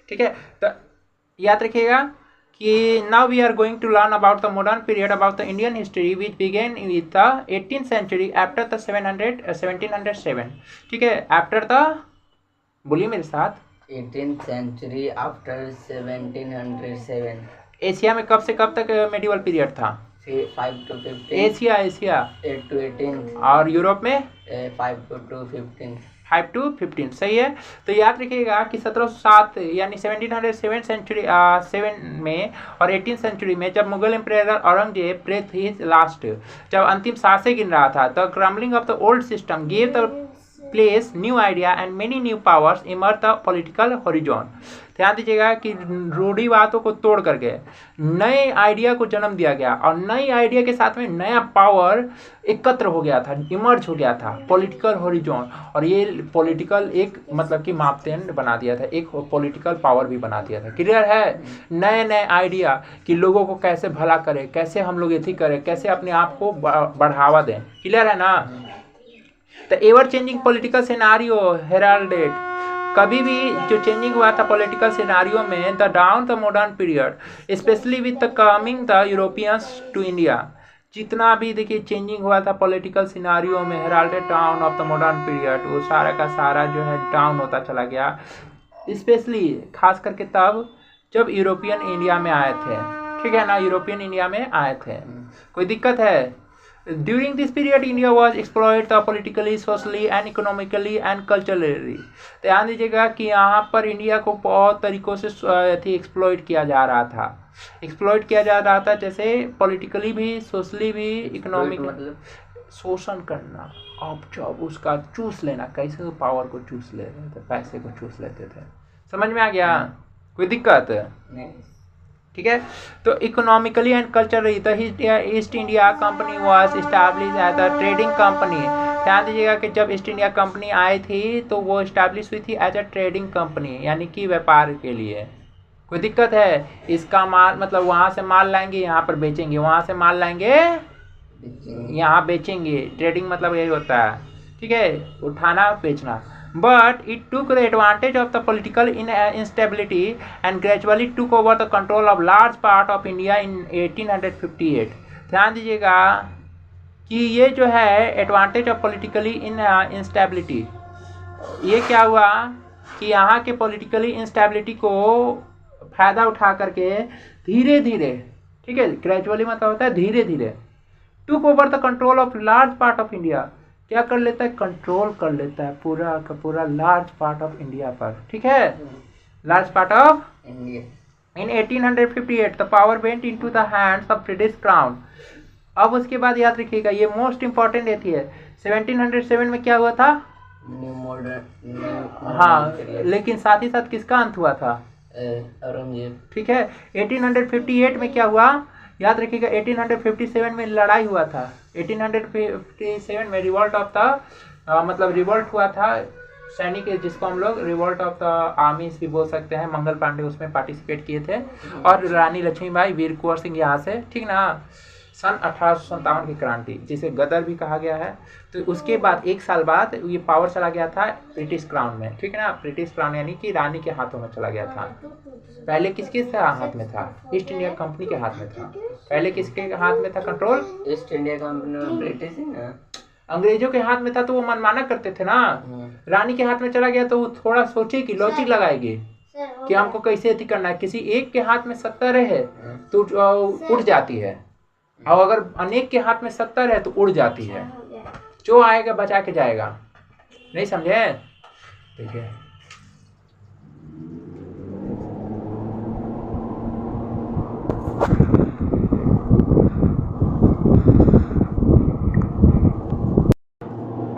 ठीक है, तो याद रखिएगा कि now we are going to learn about the modern period about the Indian history which began with the 18th century after the 1707। ठीक है, आफ्टर द, बोलिए मेरे साथ, 18th century after 1707। एशिया में कब से कब तक मेडिवल पीरियड था? 5 to 15। Asia 8 to 18। और यूरोप में 5 to 15। 5 to 15, सही है। तो याद रखिएगा कि 1707 यानी 1707 सेंचुरी 7 में और 18th सेंचुरी में जब Mughal emperor Aurangzeb breath his last, जब अंतिम सांसें गिन रहा था, the crumbling of the old system give the place new idea and many new powers emerge the political horizon. ध्यान दीजिएगा कि रूढ़िवादों को तोड़ करके नए आइडिया को जन्म दिया गया और नई आइडिया के साथ में नया पावर एकत्र हो गया था, इमर्ज हो गया था, पॉलिटिकल हॉरिजॉन। और ये पॉलिटिकल एक मतलब कि मापदंड बना दिया था, एक पॉलिटिकल पावर भी बना दिया था। क्लियर है? नए नए आइडिया कि लोगों को कैसे भला करें, कैसे हम लोग एथी करें, कैसे अपने आप को बढ़ावा दें। क्लियर है ना? The ever changing political scenario heralded, कभी भी जो चेंजिंग हुआ था पॉलिटिकल सिनारियो में, the dawn the modern period specially with the coming the Europeans to India, जितना भी देखिए चेंजिंग हुआ था पॉलिटिकल सिनारियो में, heralded dawn of the modern period, वो सारा का सारा जो है डाउन होता चला गया। स्पेशली खास करके तब जब यूरोपियन इंडिया में आए थे। ठीक है ना? यूरोपियन इंडिया में आए थे। कोई दिक्कत है? During this period, India was exploited politically, socially, and economically and culturally। ध्यान दीजिएगा कि यहाँ पर इंडिया को बहुत तरीकों से एक्सप्लॉइट किया जा रहा था। एक्सप्लॉइट किया जा रहा था जैसे पॉलिटिकली भी, सोशली भी, इकोनॉमिक, मतलब शोषण करना, अब जब उसका चूस लेना, कैसे तो पावर को चूस ले रहे थे, पैसे को चूस लेते थे। समझ में आ गया? कोई दिक्कत नहीं? ठीक है, तो economically and culturally the East India company was establish as a trading company. ध्यान दीजिएगा कि जब ईस्ट इंडिया कंपनी आई थी तो वो एस्टैब्लिश हुई थी एज अ ट्रेडिंग कंपनी, यानी कि व्यापार के लिए। कोई दिक्कत है? इसका माल मतलब वहाँ से माल लाएंगे यहाँ पर बेचेंगे, वहाँ से माल लाएंगे यहाँ बेचेंगे। ट्रेडिंग मतलब यही होता है। ठीक है, उठाना बेचना। But it took the advantage of the political instability and gradually took over the control of large part of India in 1858। ध्यान दीजिएगा कि ये जो है एडवांटेज ऑफ पॉलिटिकली इंस्टेबिलिटी, ये क्या हुआ कि यहाँ के पॉलिटिकली इंस्टेबिलिटी को फायदा उठा करके धीरे धीरे, ठीक है, ग्रेजुअली मतलब होता है धीरे धीरे, took over the control of large part of India, क्या कर लेता है? कंट्रोल कर लेता है पूरा का पूरा लार्ज पार्ट ऑफ इंडिया पर। ठीक है, large part of India. In 1858 the power went into the hands of British crown. अब उसके बाद याद रखिएगा, ये मोस्ट इंपॉर्टेंट रहती है, 1707 में क्या हुआ था? New modern. हाँ, लेकिन साथ ही साथ किसका अंत हुआ था? औरंगजेब। ठीक है, 1858 में क्या हुआ? याद रखिएगा 1857 में लड़ाई हुआ था। 1857 में रिवॉल्ट ऑफ द मतलब रिवॉल्ट हुआ था सैनिक, जिसको हम लोग रिवॉल्ट ऑफ द आर्मीज भी बोल सकते हैं। मंगल पांडे उसमें पार्टिसिपेट किए थे और रानी लक्ष्मीबाई, वीर कुंवर सिंह यहाँ से, ठीक ना, सन 1857 की क्रांति, जिसे गदर भी कहा गया है। तो उसके बाद 1 साल बाद ये पावर चला गया था ब्रिटिश क्राउन में। ठीक है ना, ब्रिटिश क्राउन यानी कि रानी के हाथों में चला गया था। पहले किसके हाथ में था? ईस्ट इंडिया कंपनी के हाथ में था। पहले किसके हाथ में था control? East India company British है ना, अंग्रेजों के हाथ में था, तो वो मनमाना करते थे ना। रानी के हाथ में चला गया तो वो थोड़ा सोचे कि लॉजिक लगाएगी कि हमको कैसे अति करना है। किसी एक के हाथ में सत्ता रहे तो उड़ जाती है, और अगर अनेक के हाथ में सत्ता रहे तो उड़ जाती है। जो आएगा बचा के जाएगा। नहीं समझे? देखिए,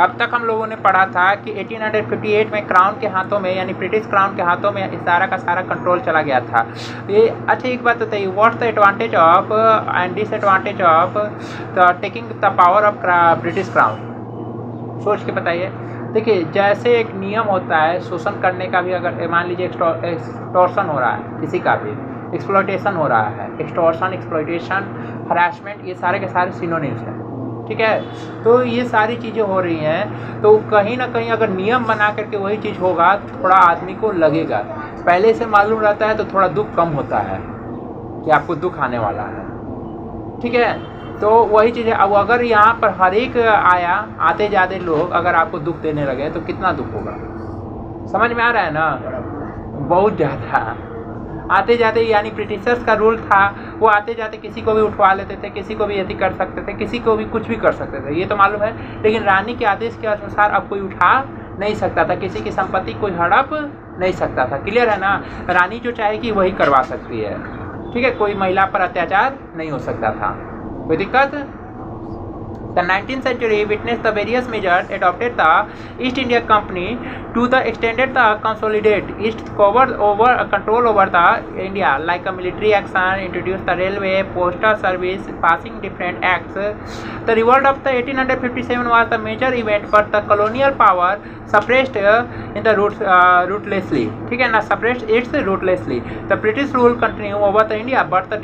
अब तक हम लोगों ने पढ़ा था कि 1858 में क्राउन के हाथों में, यानी ब्रिटिश क्राउन के हाथों में सारा का सारा कंट्रोल चला गया था। ये अच्छा, एक बात बताइए, what's the advantage of and disadvantage of the taking the power of British crown? सोच के बताइए। देखिए, जैसे एक नियम होता है शोषण करने का भी, अगर मान लीजिए एक्सटॉर्शन हो रहा है, किसी का भी एक्सप्लॉयटेशन हो रहा है, एक्सटॉर्शन, एक्सप्लॉयटेशन, हरासमेंट, ये सारे के सारे सिनोनिम्स हैं। ठीक है। तो ये सारी चीज़ें हो रही हैं, तो कहीं ना कहीं अगर नियम बना करके वही चीज़ होगा तो थोड़ा आदमी को लगेगा, पहले से मालूम रहता है तो थोड़ा दुख कम होता है कि आपको दुख आने वाला है, ठीक है। तो वही चीज़ है। अब अगर यहाँ पर हर एक आते जाते लोग अगर आपको दुख देने लगे तो कितना दुख होगा, समझ में आ रहा है ना, बहुत ज़्यादा। आते जाते यानी ब्रिटिशर्स का रूल था, वो आते जाते किसी को भी उठवा लेते थे, किसी को भी यदि कर सकते थे, किसी को भी कुछ भी कर सकते थे, ये तो मालूम है। लेकिन रानी के आदेश के अनुसार अब कोई उठा नहीं सकता था, किसी की संपत्ति कोई हड़प नहीं सकता था, क्लियर है ना। रानी जो चाहेगी वही करवा सकती है, ठीक है। कोई महिला पर अत्याचार नहीं हो सकता था, कोई दिक्कत। The 19th century witnessed the various measures adopted the East India Company to the extended the consolidate East covered over control over the India, like a military action, introduced the railway, postal service, passing different acts. The revolt of the 1857 was the major event, but the colonial power suppressed in the ruthlessly, ठीक है ना, suppressed its ruthlessly. The British rule continued over the India, but the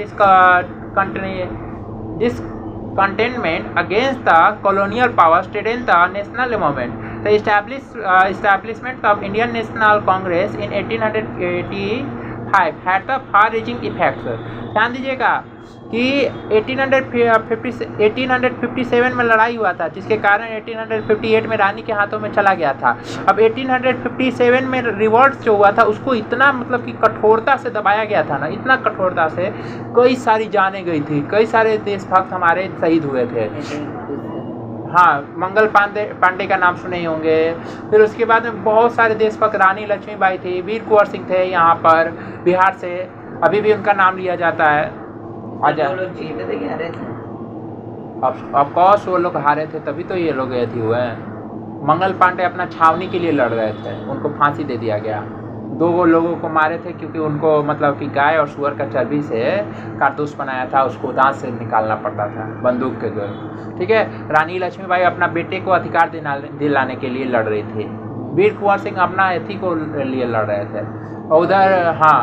discontentment against the colonial power strengthened the national movement. The establishment of Indian National Congress in 1885 had the far-reaching effects. ध्यान दीजिएगा कि 1857 में लड़ाई हुआ था, जिसके कारण 1858 में रानी के हाथों में चला गया था। अब 1857 में रिवॉल्ट जो हुआ था उसको इतना मतलब कि कठोरता से दबाया गया था ना, इतना कठोरता से, कई सारी जानें गई थी, कई सारे देशभक्त हमारे शहीद हुए थे। हाँ, मंगल पांडे का नाम सुने होंगे। फिर उसके बाद में बहुत सारे देशभक्त, रानी लक्ष्मीबाई थी, वीर कुंवर सिंह थे यहाँ पर बिहार से, अभी भी उनका नाम लिया जाता है। ऑफ कोर्स वो लोग हारे थे, तभी तो ये लोग थी हुए। मंगल पांडे अपना छावनी के लिए लड़ रहे थे, उनको फांसी दे दिया गया। 2 लोगों को मारे थे क्योंकि उनको मतलब कि गाय और सुअर का चर्बी से कारतूस बनाया था, उसको दांत से निकालना पड़ता था बंदूक के द्वारा, ठीक है। रानी लक्ष्मीबाई अपना बेटे को अधिकार दिलाने के लिए लड़ रही थी। वीर कुंवर सिंह अपना एथी को लिए लड़ रहे थे। उधर हाँ,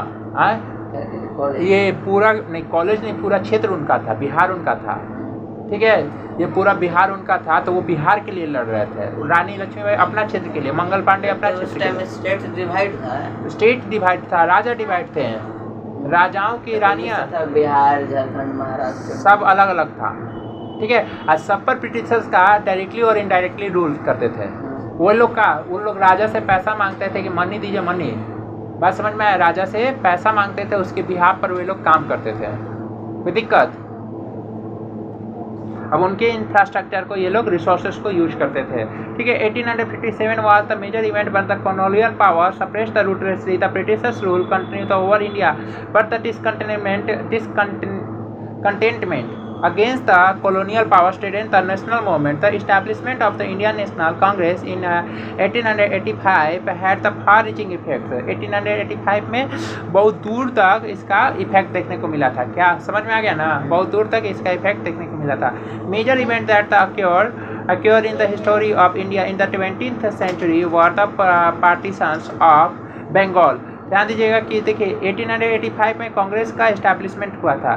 ये पूरा नहीं, कॉलेज नहीं, पूरा क्षेत्र उनका था, बिहार उनका था, ठीक है। ये पूरा बिहार उनका था, तो वो बिहार के लिए लड़ रहे थे। रानी लक्ष्मीबाई अपना क्षेत्र के लिए, मंगल पांडे अपना क्षेत्र के लिए। स्टेट डिवाइड था, राजा डिवाइड थे, राजाओं की रानियां, बिहार, झारखंड, महाराष्ट्र सब अलग अलग था, ठीक है। और सब पर ब्रिटिशर्स का डायरेक्टली और इनडायरेक्टली रूल करते थे। वो लोग राजा से पैसा मांगते थे कि मनी दीजिए, मनी, बात समझ में आया। राजा से पैसा मांगते थे, उसके बिहाफ पर वे लोग काम करते थे, कोई दिक्कत। अब उनके इंफ्रास्ट्रक्चर को ये लोग रिसोर्सेज को यूज करते थे, ठीक है। 1857 was the major event but the colonial power suppress the ruthlessly the Britishers rule continue over India but the discontentment against the colonial power strengthened the national movement. The establishment of the Indian National Congress in 1885 had the far-reaching effects. 1885 में बहुत दूर तक इसका effect देखने को मिला था। क्या समझ में आ गया ना, बहुत दूर तक इसका इफेक्ट देखने को मिला था। Major event that occurred in the history of India in the 20th century were the partitions of Bengal. ध्यान दीजिएगा कि देखिए 1885 में कांग्रेस का इस्टेब्लिशमेंट हुआ था,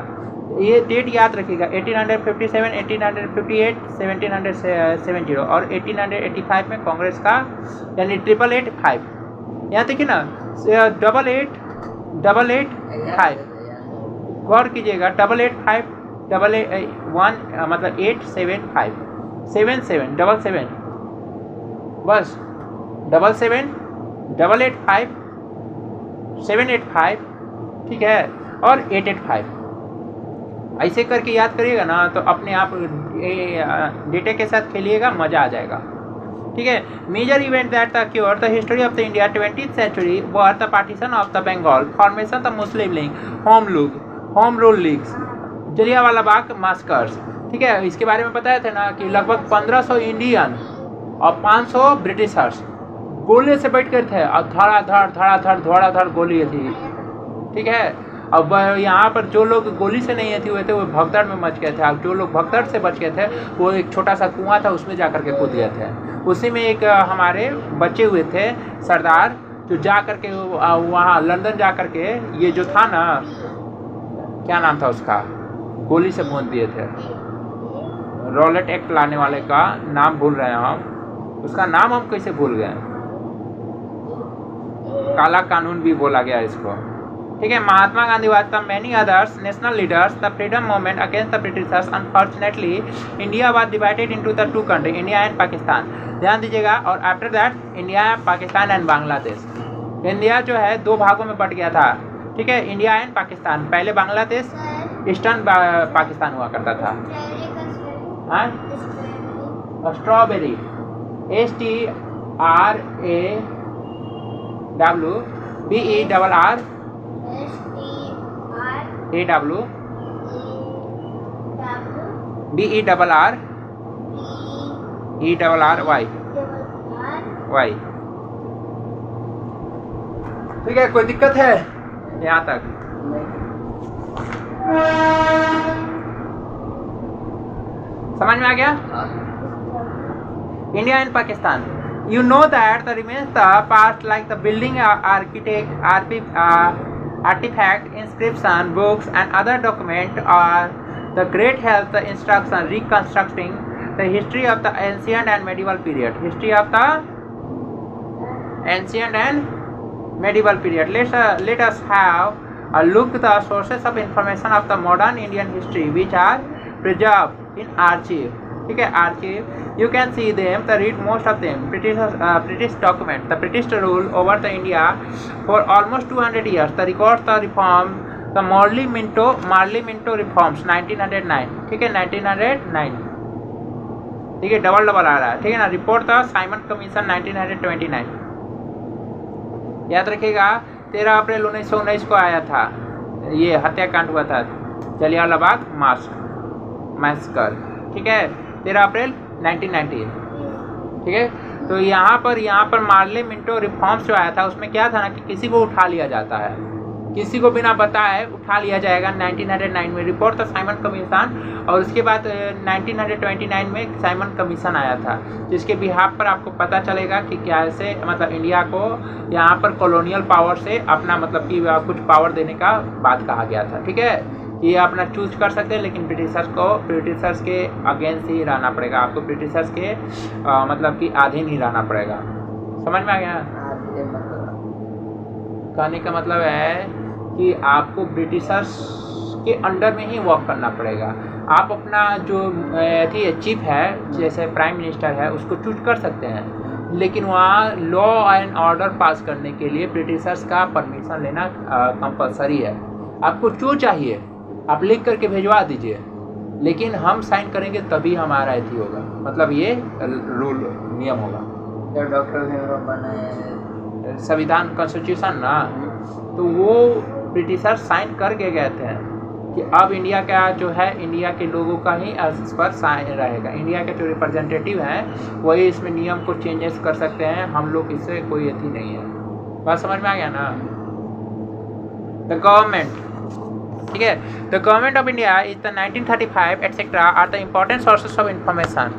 ये डेट याद रखिएगा, 1857, 1858, 1770 और 1885 में कांग्रेस का, यानी 885, यहाँ देखिए ना, 888 गौर कीजिएगा, 885 मतलब 875 77 बस 77 885 785, ठीक है, और 885 ऐसे करके याद करिएगा ना, तो अपने आप डेटे के साथ खेलिएगा, मज़ा आ जाएगा, ठीक है। Major event that occurred the history of the India 20th century were the partition of the Bengal, formation the Muslim League, Home Rule Leagues, Jallianwala Bagh massacres, ठीक है। इसके बारे में बताया था ना कि लगभग 1500 इंडियन और 500 ब्रिटिशर्स गोले से बैठ कर थे और धड़ाधड़ गोली थी, ठीक है। अब यहाँ पर जो लोग गोली से नहीं हुए थे वो भगदड़ में मच गए थे। अब जो लोग भगदड़ से बच गए थे वो एक छोटा सा कुआं था, उसमें जा कर के कूद गए थे। उसी में एक हमारे बचे हुए थे सरदार, जो जा कर के वहाँ लंदन जा कर के, ये जो था ना, क्या नाम था उसका, गोली से भून दिए थे, रॉलेट एक्ट लाने वाले का नाम भूल रहे हैं हम, उसका नाम हम कैसे भूल गए, काला कानून भी बोला गया इसको, ठीक है। Mahatma Gandhi was the many others national leaders the freedom movement against the Britishers. Unfortunately India was divided into the two country, India and Pakistan, ध्यान दीजिएगा। और after that India, Pakistan and Bangladesh. India जो है दो भागों में बट गया था, ठीक है, इंडिया एंड पाकिस्तान। पहले बांग्लादेश ईस्टर्न पाकिस्तान हुआ करता था। स्ट्रॉबेरी, STRAWBERRAWBERRY, ठीक है। कोई दिक्कत है यहाँ तक? समझ में आ गया? India and Pakistan, you know that the remains the past like the building, artifact, inscription, books and other document are the great help the instruction reconstructing the history of the ancient and medieval period. History of the ancient and medieval period. Let us have a look at the sources of information of the modern Indian history which are preserved in archive. ठीक है, archive. You can see them, the read most of them. British document. The British rule over the India for almost 200 years. The records, the reform, the Marley Minto reforms 1909. ठीक है, 1909. ठीक है, double आ रहा है, ठीक है ना। रिपोर्ट था साइमन कमीशन 1929। याद रखिएगा 13 अप्रैल 1919 को आया था, ये हत्याकांड हुआ था, जलियांवाला बाग मैसकर, ठीक है, 13 अप्रैल 1919, ठीक है। तो यहाँ पर मार्ले मिंटो रिफॉर्म्स जो आया था उसमें क्या था ना कि किसी को उठा लिया जाता है, किसी को बिना बताए उठा लिया जाएगा। 1909 में रिपोर्ट था साइमन कमीशन, और उसके बाद 1929 में साइमन कमीशन आया था, जिसके बिहाफ पर आपको पता चलेगा कि कैसे मतलब इंडिया को यहाँ पर कॉलोनियल पावर से अपना मतलब कि कुछ पावर देने का बात कहा गया था, ठीक है। ये अपना चूज कर सकते हैं, लेकिन ब्रिटिशर्स के अगेंस्ट ही रहना पड़ेगा आपको, ब्रिटिशर्स के मतलब कि अधीन ही रहना पड़ेगा। समझ में आ गया? कहने का मतलब है कि आपको ब्रिटिशर्स के अंडर में ही वर्क करना पड़ेगा। आप अपना जो चीफ है जैसे प्राइम मिनिस्टर है उसको चूज कर सकते हैं, लेकिन वहाँ लॉ एंड ऑर्डर पास करने के लिए ब्रिटिशर्स का परमिशन लेना कंपलसरी है। आपको जो चाहिए आप लिख करके भिजवा दीजिए, लेकिन हम साइन करेंगे तभी हमारा अथी होगा, मतलब ये रूल नियम होगा। डॉक्टर भीमराव बनाए संविधान कॉन्स्टिट्यूशन ना, तो वो ब्रिटिशर साइन करके गए थे कि अब इंडिया का जो है इंडिया के लोगों का ही इस पर साइन रहेगा। इंडिया के जो रिप्रेजेंटेटिव हैं वही इसमें नियम को चेंजेस कर सकते हैं, हम लोग इससे कोई अथी नहीं है। बात समझ में आ गया ना? द गवर्नमेंट, ठीक है, the government of India is the 1935 etcetera are the important sources of information.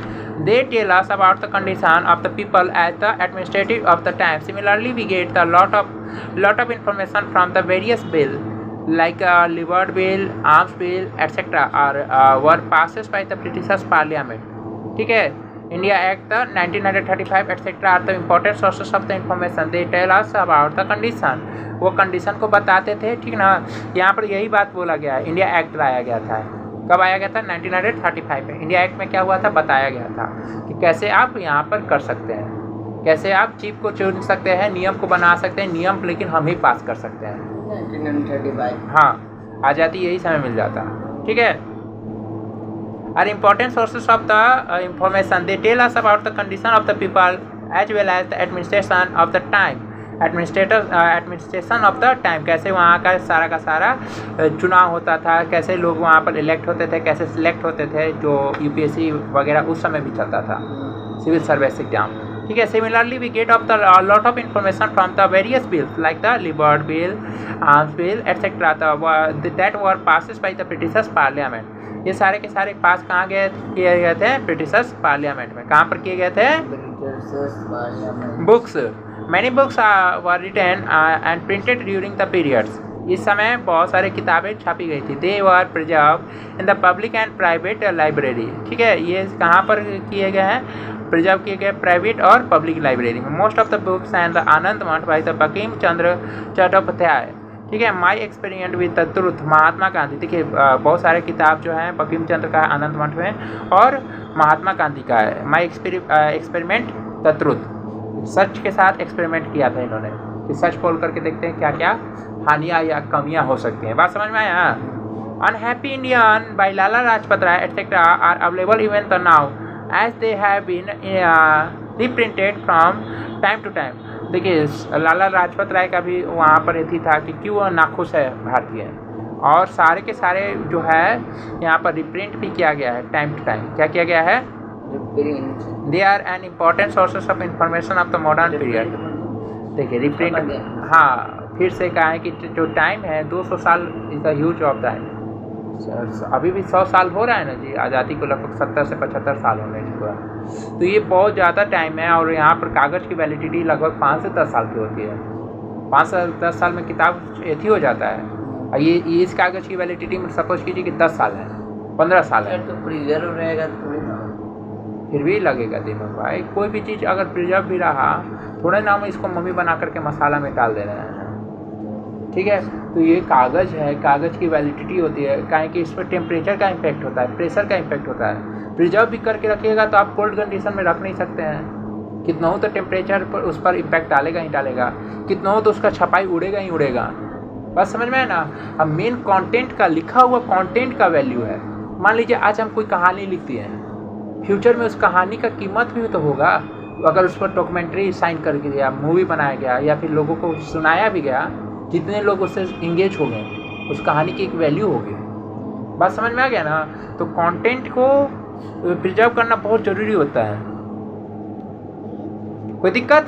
They tell us about the condition of the people as the administrative of the time. Similarly, we get a lot of information from the various bill, like Livered Bill, Arms Bill, etc. were passed by the British Parliament. ठीक है, India Act the 1935 etc. are the important sources of the information. They tell us about the condition. वो condition को बताते थे, ठीक ना। यहाँ पर यही बात बोला गया है, इंडिया एक्ट लाया गया था। कब आया गया था? 1935 में। इंडिया एक्ट में क्या हुआ था बताया गया था कि कैसे आप यहाँ पर कर सकते हैं, कैसे आप चीफ को चुन सकते हैं, नियम को बना सकते हैं, नियम लेकिन हम ही पास कर सकते हैं। 1935 हाँ, आज़ादी यही समय मिल जाता, ठीक है। Are important sources of the information, they tell us about the condition of the people as well as the administration of the time. Administration of the time, कैसे वहाँ का सारा चुनाव होता था, कैसे लोग वहाँ पर इलेक्ट होते थे, कैसे सिलेक्ट होते थे, जो यूपीएससी वगैरह उस समय भी चलता था, सिविल सर्विस एग्जाम, ठीक है। Similarly we get of the lot of information from the various bills like the Ilbert bill, arms bill etcetera that were passes by the Britishers parliament. ये सारे के सारे पास कहाँ किए गए थे? ब्रिटिशर्स पार्लियामेंट में। कहाँ पर किए गए थे? Books, many books were written and printed during the periods, इस समय बहुत सारी किताबें छापी गई थी। They were preserve in the public and private library. ठीक है, ये कहाँ पर किए गए हैं? प्रिजर्व किए गए प्राइवेट और पब्लिक लाइब्रेरी में। Most of the books and the Anand Math by the Bankim Chandra Chattopadhyay. ठीक है, my experiment with the truth Mahatma Gandhi. देखिए बहुत सारे किताब जो हैं बंकिम चंद्र का है आनंद मठ में, और महात्मा गांधी का है माई एक्सपेरिमेंट द ट्रुथ। सच के साथ एक्सपेरिमेंट किया था इन्होंने कि सच बोल करके देखते हैं क्या क्या हानियाँ या कमियाँ हो सकती हैं। बात समझ में आया? Unhappy Indian by Lala Lajpat Rai etcetera are available even the now as they have been reprinted from time to time. देखिए लाला लाजपत राय का भी वहाँ पर यही था कि क्यों वह नाखुश है भारतीय, और सारे के सारे जो है यहाँ पर रिप्रिंट भी किया गया है टाइम टू टाइम। क्या किया गया है? They are an important sources of information of the modern period. देखिए रिप्रिंट, हाँ फिर से कहा है कि जो टाइम है 200 साल is the huge of time. अभी भी 100 साल हो रहा है ना जी, आज़ादी को लगभग 70 से 75 साल होने चुका है, तो ये बहुत ज़्यादा टाइम है। और यहाँ पर कागज़ की वैलिडिटी लगभग 5 से 10 साल की होती है। 5 से 10 साल में किताब एथी हो जाता है। और ये इस कागज़ की वैलिडिटी में सपोज कीजिए कि 10 साल है, 15 साल है, तो प्रिजर्व रहेगा थोड़ी ना, फिर भी लगेगा दिमाग भाई। कोई भी चीज़ अगर प्रिजर्व भी रहा, थोड़े ना हम इसको मम्मी बना करके मसाला में डाल दे रहे हैं। ठीक है, तो ये कागज़ है, कागज़ की वैलिडिटी होती है, काहे कि इस पर टेम्परेचर का इम्पैक्ट होता है, प्रेशर का इम्पैक्ट होता है। प्रिजर्व भी करके रखिएगा तो आप कोल्ड कंडीशन में रख नहीं सकते हैं। कितना हो तो टेम्परेचर पर उस पर इम्पैक्ट डालेगा ही डालेगा, कितना हो तो उसका छपाई उड़ेगा ही उड़ेगा। बस समझ में है ना? अब मेन कंटेंट का, लिखा हुआ कंटेंट का वैल्यू है। मान लीजिए आज हम कोई कहानी लिखती हैं, फ्यूचर में उस कहानी का कीमत भी तो होगा। अगर उस पर डॉक्यूमेंट्री साइन कर दिया, मूवी बनाया गया, या फिर लोगों को सुनाया भी गया, जितने लोग उससे इंगेज हो गए उस कहानी की एक वैल्यू होगी। बात समझ में आ गया ना? तो कंटेंट को प्रिजर्व करना बहुत ज़रूरी होता है। कोई दिक्कत?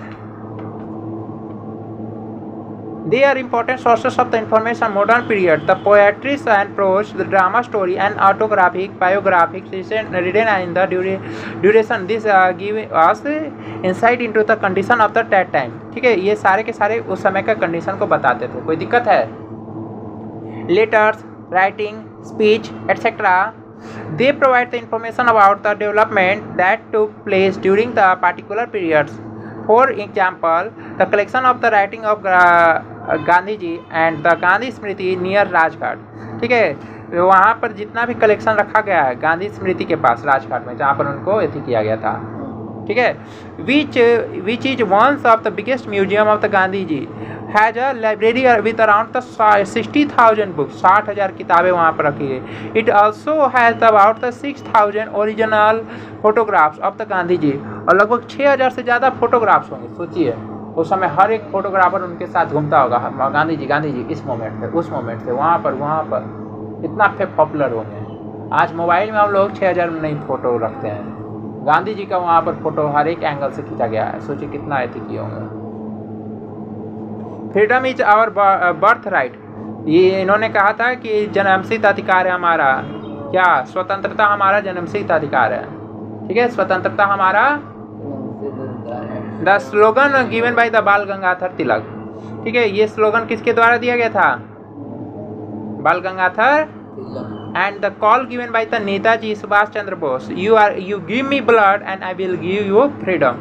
They are important sources of the information modern period. The poetry and prose, the drama, story, and autographic, biographic written in the duration. This give us insight into the condition of the that time. ठीक है, ये सारे के सारे उस समय का condition को बताते थे। कोई दिक्कत है? Letters, writing, speech, etc. They provide the information about the development that took place during the particular periods. For example, the collection of the writing of Gandhi ji and the Gandhi Smriti near Rajghat. ठीक है, वहाँ पर जितना भी कलेक्शन रखा गया है गांधी स्मृति के पास राजघाट में, जहाँ पर उनको एथी किया गया था। ठीक है, which is ones of the biggest museum of the Gandhi ji has a library with around the 60,000 books. 60,000 किताबें वहाँ पर रखी है। It also has about the 6,000 original photographs of the Gandhi ji, और लगभग 6,000 से ज़्यादा फोटोग्राफ्स होंगे। सोचिए उस समय हर एक फोटोग्राफर उनके साथ घूमता होगा, गांधी जी इस मोमेंट पे, उस मोमेंट पे, वहाँ पर इतना पॉपुलर होंगे। आज मोबाइल में हम लोग 6,000 में नहीं फ़ोटो रखते हैं, गांधी जी का वहाँ पर फोटो हर एक एंगल से खींचा गया है। सोचिए कितना एथी किए होंगे। Freedom is our birth right, ये इन्होंने कहा था कि जन्मसिद्ध अधिकार है हमारा। क्या? स्वतंत्रता हमारा जन्मसिद्ध अधिकार है। ठीक है, स्वतंत्रता हमारा। The slogan given by the बाल गंगाधर तिलक। ठीक है, ये स्लोगन किसके द्वारा दिया गया था? बाल Gangadhar. And the call given by the Netaji Subhash Chandra Bose, you give me blood and I will give you freedom.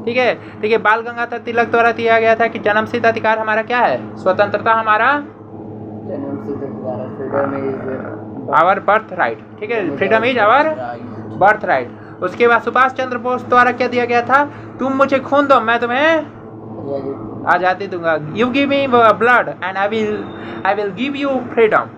ठीक है, देखिए बाल गंगाधर तिलक द्वारा दिया गया था कि जन्मसिद्ध अधिकार हमारा क्या है? स्वतंत्रता हमारा आवर बर्थ राइट। ठीक है, freedom is our birth right. उसके बाद सुभाष चंद्र बोस द्वारा क्या दिया गया था? तुम मुझे खून दो, मैं तुम्हें आज़ादी दूंगा। You give me blood and I will give you freedom.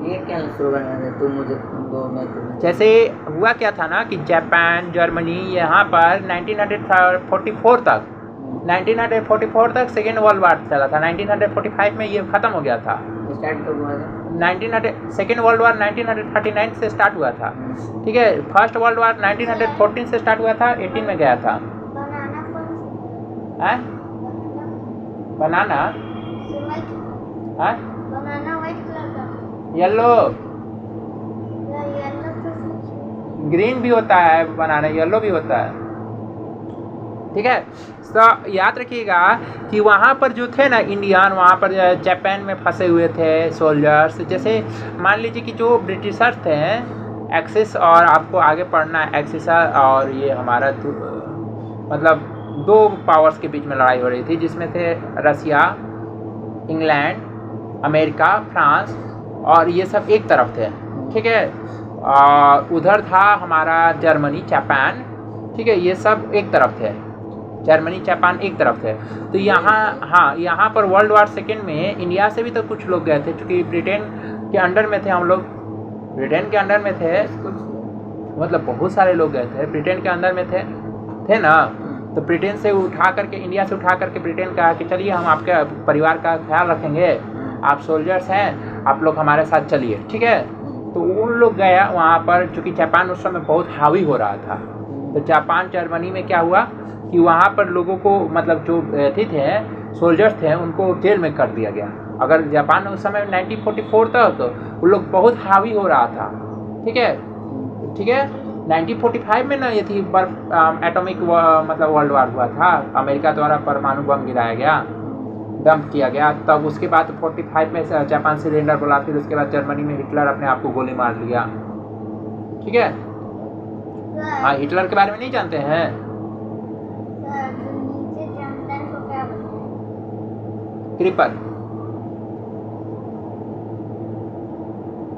ये क्या स्लोगन है? तुम मुझे खून दो, मैं तुम्हें। जैसे हुआ क्या था ना कि जापान, जर्मनी, यहाँ पर 1944 तक सेकेंड वर्ल्ड वार चला था। 1945 में ये ख़त्म हो गया था। स्टार्ट कब हुआ था? सेकेंड वर्ल्ड वार 1939 से स्टार्ट हुआ था। ठीक है, फर्स्ट वर्ल्ड वार 1914 से स्टार्ट हुआ था, 18 में गया था। बनाना येलो, ग्रीन भी होता है बनाना, येलो भी होता है। ठीक है। तो याद रखिएगा कि वहाँ पर जो थे ना इंडियन, वहाँ पर जापान में फंसे हुए थे सोल्जर्स। जैसे मान लीजिए कि जो ब्रिटिशर्स थे एक्सिस, और आपको आगे पढ़ना है एक्सिस और ये हमारा मतलब दो पावर्स के बीच में लड़ाई हो रही थी, जिसमें थे रसिया, इंग्लैंड, अमेरिका, फ्रांस, और ये सब एक तरफ थे, ठीक है। उधर था हमारा जर्मनी, जापान, ठीक है, ये सब एक तरफ थे, जर्मनी जापान एक तरफ थे। तो यहाँ पर वर्ल्ड वार सेकेंड में इंडिया से भी तो कुछ लोग गए थे, क्योंकि ब्रिटेन के अंडर में थे हम लोग, ब्रिटेन के अंडर में थे, मतलब बहुत सारे लोग गए थे, ब्रिटेन के अंदर में थे ना। तो ब्रिटेन से उठा करके, इंडिया से उठा करके ब्रिटेन कहा कि चलिए हम आपके परिवार का ख्याल रखेंगे, आप सोल्जर्स हैं, आप लोग हमारे साथ चलिए, ठीक है। तो उन लोग गया वहाँ पर, चूँकि जापान उस समय बहुत हावी हो रहा था। तो जापान जर्मनी में क्या हुआ कि वहाँ पर लोगों को, मतलब जो थे सोल्जर्स थे, उनको जेल में कर दिया गया। अगर जापान उस समय 1944 तक वो लोग बहुत हावी हो रहा था, ठीक है, ठीक है। 1945 में ना ये थी एटॉमिक मतलब वर्ल्ड वार हुआ था, अमेरिका द्वारा परमाणु बम गिराया गया, डंप किया गया। तब उसके बाद 45 में जापान सिलेंडर बोला, फिर उसके बाद जर्मनी में हिटलर अपने आप को गोली मार लिया, ठीक है। हाँ, हिटलर के बारे में नहीं जानते हैं? क्रीपर,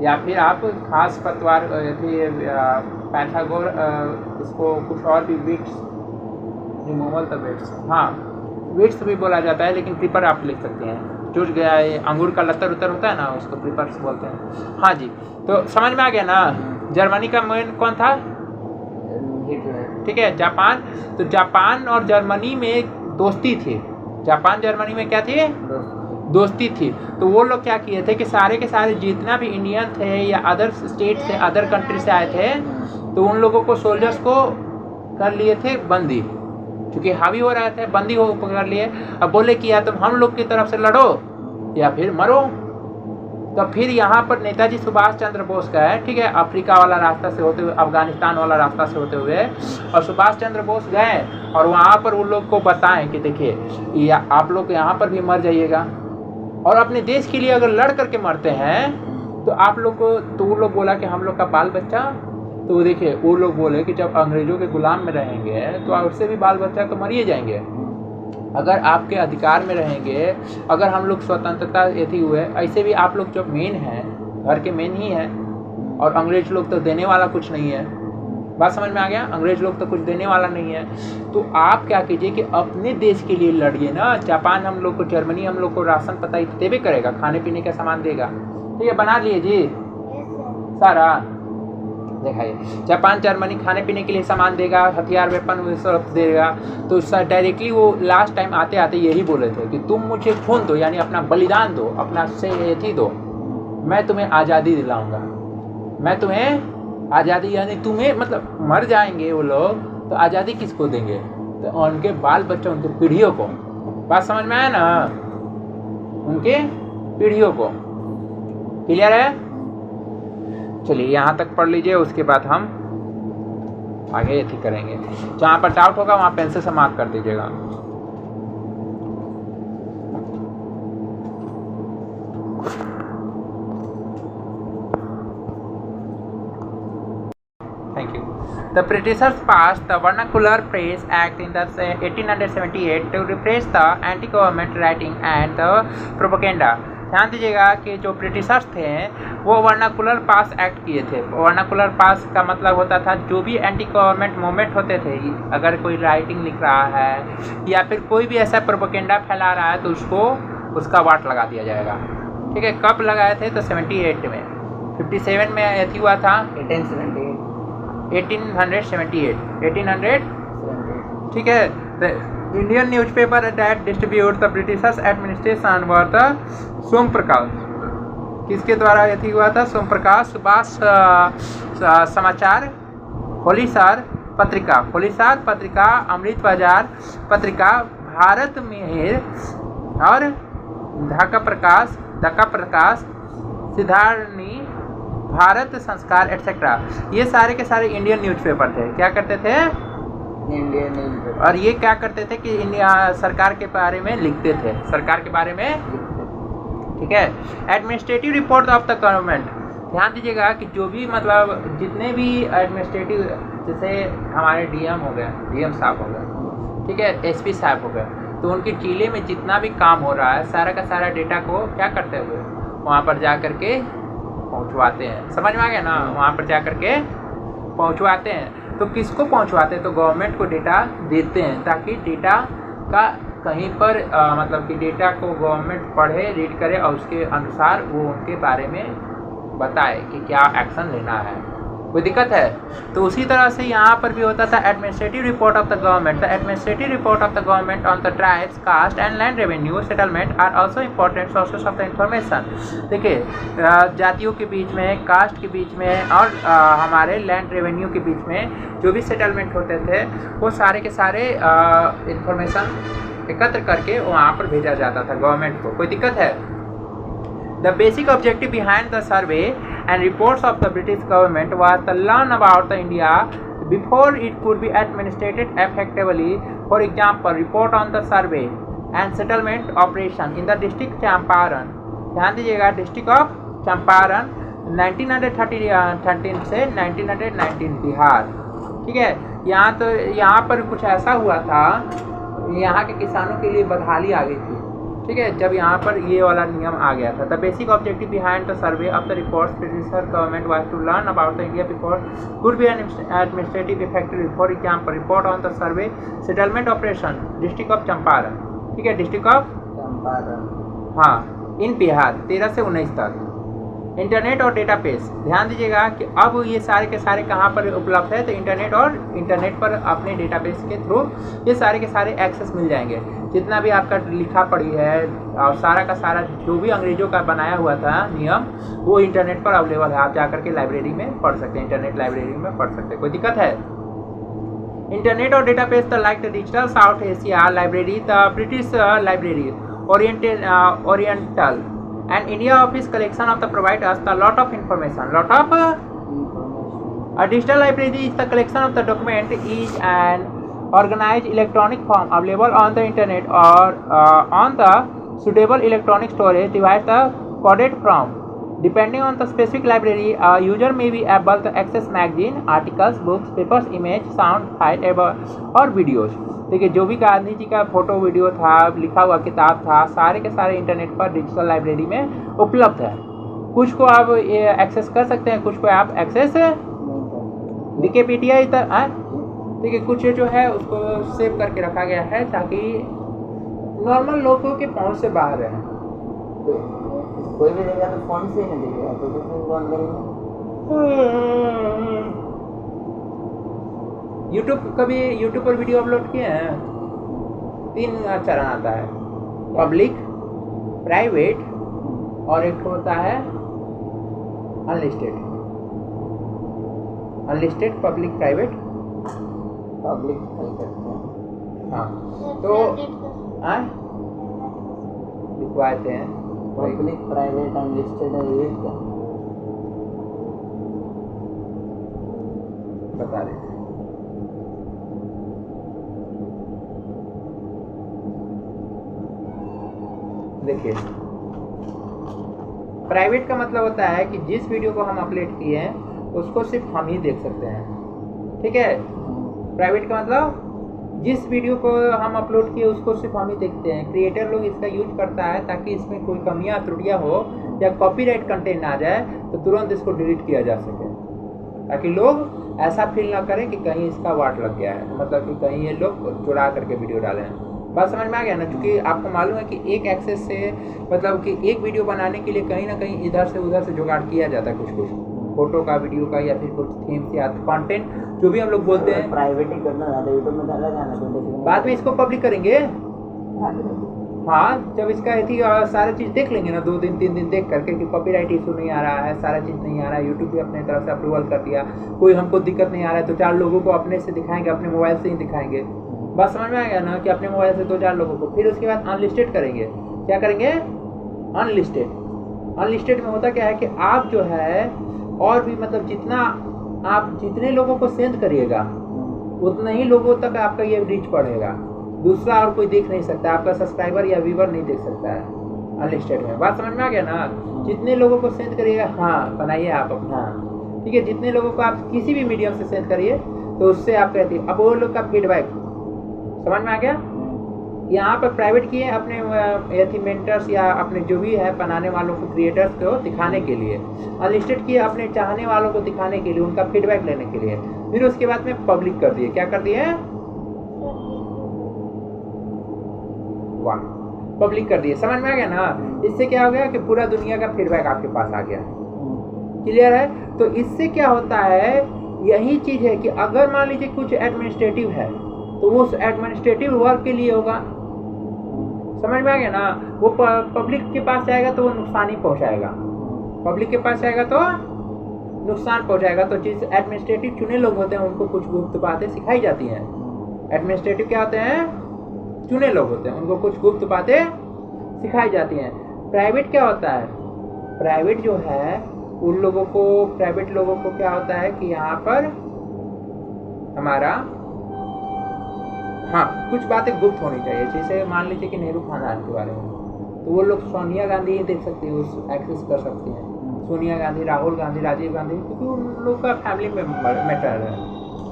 या फिर आप खास पतवार पैथागोर, इसको कुछ और भी विट्स, रिमूवल द विट्स, हाँ विट्स भी बोला जाता है, लेकिन क्रीपर आप लिख सकते हैं। जो गया ये अंगूर का लतर उतर होता है ना, उसको क्रीपर्स बोलते हैं। हाँ जी, तो समझ में आ गया ना। जर्मनी का मेन कौन था? ठीक है, जापान। तो जापान और जर्मनी में दोस्ती थी, जापान जर्मनी में क्या थी? दोस्ती थी। तो वो लोग क्या किए थे कि सारे के सारे जितना भी इंडियन थे या अदर स्टेट से, अदर कंट्री से आए थे, तो उन लोगों को, सोल्जर्स को कर लिए थे बंदी, क्योंकि हावी हो रहे थे, बंदी हो पकड़ लिए। अब बोले कि या तुम हम लोग की तरफ से लड़ो या फिर मरो। तो फिर यहाँ पर नेताजी सुभाष चंद्र बोस गए, ठीक है, अफ्रीका वाला रास्ता से होते हुए, अफगानिस्तान वाला रास्ता से होते हुए, और सुभाष चंद्र बोस गए और वहाँ पर उन लोग को बताएं कि देखिए आप लोग यहाँ पर भी मर जाइएगा, और अपने देश के लिए अगर लड़ करके मरते हैं तो आप लोग को, तो वो लोग बोला कि हम लोग का बाल बच्चा, तो देखिए वो लोग बोले कि जब अंग्रेजों के गुलाम में रहेंगे तो उससे भी बाल बच्चा तो मरिए जाएंगे। अगर आपके अधिकार में रहेंगे, अगर हम लोग स्वतंत्रता यदि हुए, ऐसे भी आप लोग जब मेन हैं, घर के मेन ही हैं, और अंग्रेज लोग तो देने वाला कुछ नहीं है। बात समझ में आ गया? अंग्रेज लोग तो कुछ देने वाला नहीं है। तो आप क्या कीजिए कि अपने देश के लिए लड़िए ना। जापान हम लोग को, जर्मनी हम लोग को राशन पता ही देवे करेगा, खाने पीने का सामान देगा, ठीक है, बना लिए जी सारा। दिखाइए, जापान जर्मनी खाने पीने के लिए सामान देगा, हथियार वेपन सब देगा। तो डायरेक्टली वो लास्ट टाइम आते आते यही बोले थे कि तुम मुझे खून दो, यानी अपना बलिदान दो, अपना से दो, मैं तुम्हें आज़ादी दिलाऊंगा, मैं तुम्हें आज़ादी, यानी तुम्हें, मतलब मर जाएंगे वो लोग तो आज़ादी किसको देंगे? तो उनके बाल बच्चों, उनके पीढ़ियों को। बात समझ में आया ना? उनके पीढ़ियों को। क्लियर है? चलिए यहाँ तक पढ़ लीजिए, उसके बाद हम आगे ये करेंगे। जहाँ पर डाउट होगा वहाँ पेंसिल से मार्क कर दीजिएगा। Thank you. The Britishers passed the Vernacular Press Act in the 1878 to repress the anti-government writing and the propaganda. ध्यान दीजिएगा कि जो ब्रिटिशर्स थे वो वर्नाकुलर पास एक्ट किए थे। वर्नाकुलर पास का मतलब होता था जो भी एंटी गवर्नमेंट मूवमेंट होते थे, अगर कोई राइटिंग लिख रहा है या फिर कोई भी ऐसा प्रोपेगेंडा फैला रहा है तो उसको उसका वाट लगा दिया जाएगा। ठीक है, कब लगाए थे? तो 78 में। 57 में ऐसी हुआ था 1878। ठीक है, Indian newspaper that distribute the Britishers administration were the Som Prakash. किसके द्वारा यही हुआ था? सोम प्रकाश, सुभाष समाचार, होलीसार पत्रिका, होलीसार पत्रिका, अमृत बाजार पत्रिका, भारत मेहर और ढाका प्रकाश, सिद्धारणी, भारत संस्कार एटसेट्रा। ये सारे के सारे इंडियन न्यूज़पेपर थे। क्या करते थे? इंडिया न्यूज़ और ये क्या करते थे कि इंडिया सरकार के बारे में लिखते थे, सरकार के बारे में, ठीक है। Administrative report of the government, ध्यान दीजिएगा कि जो भी मतलब जितने भी एडमिनिस्ट्रेटिव, जैसे हमारे डीएम हो गए, डीएम साहब हो गए, ठीक है, एसपी साहब हो गए, तो उनके जिले में जितना भी काम हो रहा है सारा का सारा डेटा को क्या करते हुए वहाँ पर जा कर के पहुँचवाते हैं। समझ में आ गया ना, वहाँ पर जा कर के पहुँचवाते हैं। तो किसको पहुँचवाते हैं? तो गवर्नमेंट को डेटा देते हैं, ताकि डेटा का कहीं पर मतलब कि डेटा को गवर्नमेंट पढ़े, रीड करे और उसके अनुसार वो उनके बारे में बताए कि क्या एक्शन लेना है। कोई दिक्कत है? तो उसी तरह से यहाँ पर भी होता था administrative report of the government. The administrative report of the government on the tribes, caste and land revenue settlement are also important sources of the information. देखिए, जातियों के बीच में, कास्ट के बीच में और हमारे लैंड रेवेन्यू के बीच में जो भी सेटलमेंट होते थे वो सारे के सारे इंफॉर्मेशन एकत्र करके वहाँ पर भेजा जाता था गवर्नमेंट को। कोई दिक्कत है? The basic objective behind the survey and reports of the British government was to learn about the India before it could be administered effectively. For example, report on the survey and settlement operation in the district Champaran. ध्यान दीजिएगा, district of Champaran 1913 से 1919 बिहार, ठीक है। यहाँ पर कुछ ऐसा हुआ था, यहाँ के किसानों के लिए बदहाली आ गई थी, ठीक है, जब यहाँ पर ये वाला नियम आ गया था। The basic objective behind the survey of the reports British government was to learn about the India before could be administrative effective. For example, report on the survey settlement operation district of Champaran, ठीक है, district of Champaran, हाँ, इन बिहार 13 से 19 तक। Internet और database, ध्यान दीजिएगा कि अब ये सारे के सारे कहाँ पर उपलब्ध है? तो इंटरनेट पर अपने डेटाबेस के थ्रू ये सारे के सारे एक्सेस मिल जाएंगे। जितना भी आपका लिखा पढ़ी है और सारा का सारा जो भी अंग्रेजों का बनाया हुआ था नियम, वो इंटरनेट पर अवेलेबल है। आप जाकर के लाइब्रेरी में पढ़ सकते हैं, इंटरनेट लाइब्रेरी में पढ़ सकते हैं। कोई दिक्कत है? इंटरनेट और database the like the digital south Asia library, the British library, oriental and India office collection of the provide us the lot of information. A digital library is the collection of the document is an organized electronic form available on the internet or on the suitable electronic storage device the coded from. Depending on the specific library, a user may be able to access magazine, articles, books, papers, image, sound, file और videos. देखिए, जो भी गांधी जी का photo video था, लिखा हुआ किताब था, सारे के सारे इंटरनेट पर डिजिटल लाइब्रेरी में उपलब्ध है। कुछ को आप एक्सेस कर सकते हैं, कुछ को आप एक्सेस विकिपीडिया देखिए, कुछ जो है उसको सेव करके रखा गया है ताकि नॉर्मल लोगों के पहुंच से बाहर रहे। कोई भी देगा तो फोन से नहीं देगा, तो कौन करेगा? यूट्यूब पर वीडियो अपलोड किए हैं, 3 चरण आता है, पब्लिक, प्राइवेट और एक होता है अनलिस्टेड। अनलिस्टेड, पब्लिक, प्राइवेट, हाँ। तो लिखवाते हैं पब्लिक, प्राइवेट, अनलिस्टेड है, बता रहे थे। देखिए, प्राइवेट का मतलब होता है कि जिस वीडियो को हम अपलोड किए हैं उसको सिर्फ हम ही देख सकते हैं, ठीक है। प्राइवेट का मतलब जिस वीडियो को हम अपलोड किए उसको सिर्फ हम ही देखते हैं। क्रिएटर लोग इसका यूज करता है ताकि इसमें कोई कमियां त्रुटियां हो या कॉपीराइट कंटेंट आ जाए तो तुरंत इसको डिलीट किया जा सके, ताकि लोग ऐसा फील ना करें कि कहीं इसका वाट लग गया है, मतलब कि कहीं ये लोग चुरा करके वीडियो डाले हैं। बात समझ में आ गया ना? क्योंकि आपको मालूम है कि एक एक्सेस से मतलब कि एक वीडियो बनाने के लिए कहीं ना कहीं इधर से उधर से जुगाड़ किया जाता है, कुछ फोटो का, वीडियो का, या फिर कुछ थीम्स या कंटेंट जो भी हम लोग बोलते हैं। प्राइवेट ही करना ज़्यादा, यूट्यूब में डाला जाना, बाद में इसको पब्लिक करेंगे। हाँ, जब इसका थी सारा चीज़ देख लेंगे ना, 2 दिन 3 दिन देख करके कि कॉपीराइट इशू नहीं आ रहा है, सारा चीज़ नहीं आ रहा है, यूट्यूब भी अपने तरफ से अप्रूवल कर दिया, कोई हमको दिक्कत नहीं आ रहा है, तो 4 लोगों को अपने से दिखाएंगे, अपने मोबाइल से ही दिखाएंगे। बात समझ में आ गया ना कि अपने मोबाइल से 2-4 लोगों को। फिर उसके बाद अनलिस्टेड करेंगे। क्या करेंगे? अनलिस्टेड। अनलिस्टेड में होता क्या है कि आप जो है और भी मतलब जितने लोगों को सेंड करिएगा उतना ही लोगों तक आपका ये रीच पड़ेगा। दूसरा और कोई देख नहीं सकता, आपका सब्सक्राइबर या व्यूवर नहीं देख सकता है अनलिस्टेड में। बात समझ में आ गया ना? जितने लोगों को सेंड करिएगा, हाँ बनाइए आप अपना, ठीक है, जितने लोगों को आप किसी भी मीडियम से सेंड करिए तो उससे आप कहती है। अब वो लोग का फीडबैक समझ में आ गया? यहाँ पर प्राइवेट किए अपने मेंटर्स या अपने जो भी है बनाने वालों को, क्रिएटर्स को दिखाने के लिए। अनलिस्टेड किए अपने चाहने वालों को दिखाने के लिए, उनका फीडबैक लेने के लिए। फिर उसके बाद में पब्लिक कर दिए। क्या कर दिए? वाह, पब्लिक कर दिए। समझ में आ गया ना? इससे क्या हो गया कि पूरा दुनिया का फीडबैक आपके पास आ गया। क्लियर है? तो इससे क्या होता है, यही चीज है कि अगर मान लीजिए कुछ एडमिनिस्ट्रेटिव है तो वो उस एडमिनिस्ट्रेटिव वर्क के लिए होगा। समझ में आ गया ना? वो पब्लिक के पास जाएगा तो वो नुकसान ही पहुंचाएगा। पब्लिक के पास जाएगा तो नुकसान पहुंचाएगा। तो जिस एडमिनिस्ट्रेटिव चुने लोग होते हैं उनको कुछ गुप्त बातें सिखाई जाती हैं। एडमिनिस्ट्रेटिव क्या होते हैं? चुने लोग होते हैं, उनको कुछ गुप्त बातें सिखाई जाती हैं। प्राइवेट क्या होता है? प्राइवेट जो है उन लोगों को, प्राइवेट लोगों को क्या होता है कि यहाँ पर हमारा हाँ कुछ बातें गुप्त होनी चाहिए। जैसे मान लीजिए कि नेहरू खानदान के बारे में, तो वो लोग सोनिया गांधी देख सकते हैं, उस एक्सेस कर सकते हैं। सोनिया गांधी, राहुल गांधी, राजीव गांधी, क्योंकि उन लोग का फैमिली मैटर है।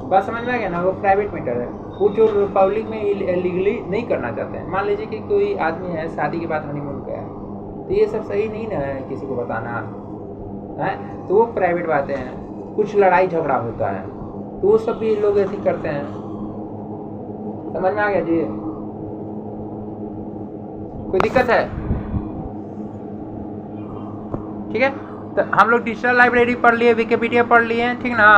बात समझ में आ गया ना? वो प्राइवेट मैटर है, वो जो पब्लिक में लीगली नहीं करना चाहते हैं। मान लीजिए कि कोई आदमी है शादी के बाद हनीमून गया, तो ये सब सही नहीं ना है किसी को बताना है, तो वो प्राइवेट बातें हैं। कुछ लड़ाई झगड़ा होता है तो वो सब भी लोग ऐसे करते हैं। समझ में आ गया जी? कोई दिक्कत है? ठीक है, तो हम लोग डिजिटल लाइब्रेरी पढ़ लिए, विकिपीडिया पढ़ लिए, ठीक ना?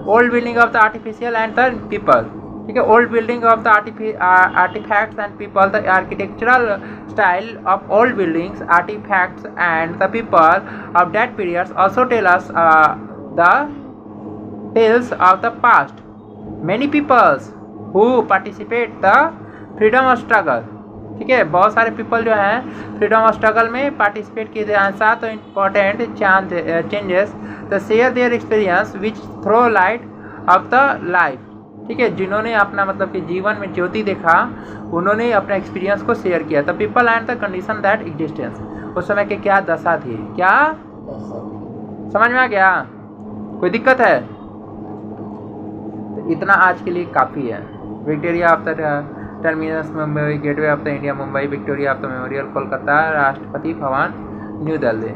Old building of the artificial and the people, ठीक है, old building of the artefacts and people, the architectural style of old buildings, artefacts and the people of that periods also tell us the tales of the past. Many peoples who participate the freedom of struggle, ठीक है, बहुत सारे people जो हैं freedom of struggle में participate किए थे। Answer तो important changes the share their experience which throw light of the life, ठीक है, जिन्होंने अपना मतलब कि जीवन में ज्योति देखा, उन्होंने अपना एक्सपीरियंस को शेयर किया। The people and the condition that existence, उस समय की क्या दशा थी, क्या समझ में आ गया? कोई दिक्कत है? तो इतना आज के लिए काफ़ी है। Victoria of the terminus Mumbai, gateway of the India Mumbai, Victoria of the memorial Kolkata, Rashtrapati Bhavan new Delhi.